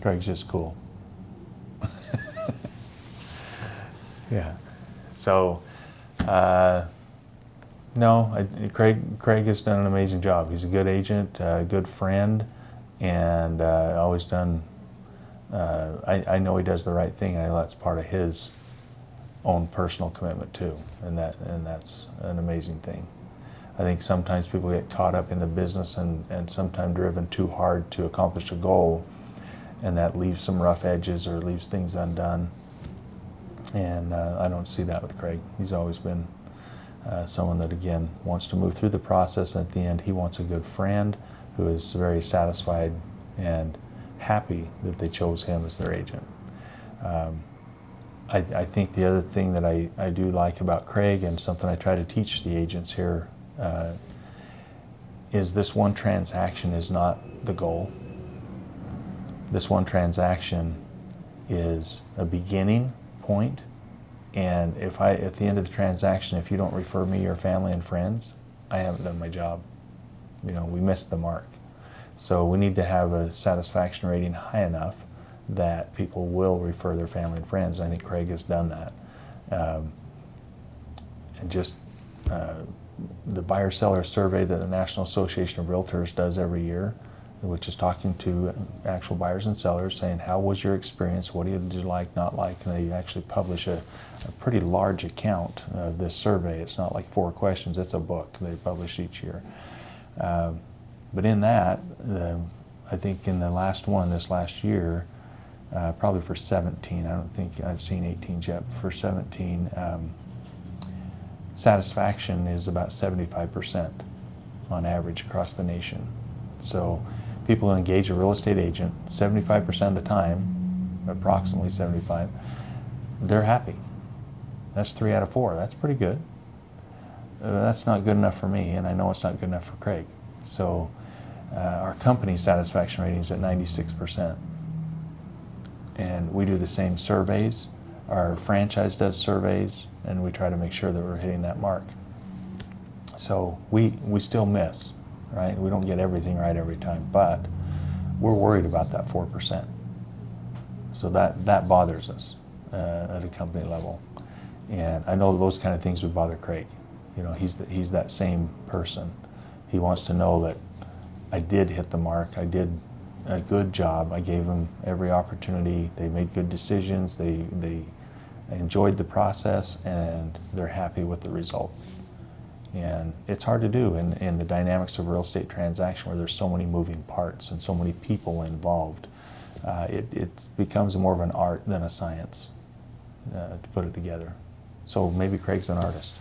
Craig's just cool. Yeah. So, no, Craig has done an amazing job. He's a good agent, a good friend, and always done. I know he does the right thing, and I know that's part of his own personal commitment too, and that's an amazing thing. I think sometimes people get caught up in the business and sometimes driven too hard to accomplish a goal, and that leaves some rough edges or leaves things undone. And I don't see that with Craig. He's always been someone that, again, wants to move through the process. At the end, he wants a good friend who is very satisfied and happy that they chose him as their agent. I think the other thing that I do like about Craig, and something I try to teach the agents here, is this one transaction is not the goal. This one transaction is a beginning point, and at the end of the transaction, if you don't refer me your family and friends, I haven't done my job. We missed the mark. So we need to have a satisfaction rating high enough that people will refer their family and friends, and I think Craig has done that. And just the buyer-seller survey that the National Association of Realtors does every year, which is talking to actual buyers and sellers, saying, how was your experience, what did you like, not like, and they actually publish a pretty large account of this survey. It's not like 4 questions, it's a book they publish each year. But in that, I think in the last one, this last year, probably for 17, I don't think I've seen 18 yet, but for 17, satisfaction is about 75% on average across the nation. So people who engage a real estate agent, 75% of the time, approximately 75, they're happy. That's 3 out of 4. That's pretty good. That's not good enough for me, and I know it's not good enough for Craig. So our company satisfaction rating is at 96%. And we do the same surveys. Our franchise does surveys, and we try to make sure that we're hitting that mark. So we still miss, right? We don't get everything right every time, but we're worried about that 4%. So that bothers us at a company level. And I know those kind of things would bother Craig. He's that same person. He wants to know that I did hit the mark, I did a good job, I gave them every opportunity, they made good decisions, they enjoyed the process, and they're happy with the result. And it's hard to do in the dynamics of a real estate transaction where there's so many moving parts and so many people involved. It becomes more of an art than a science to put it together. So maybe Craig's an artist.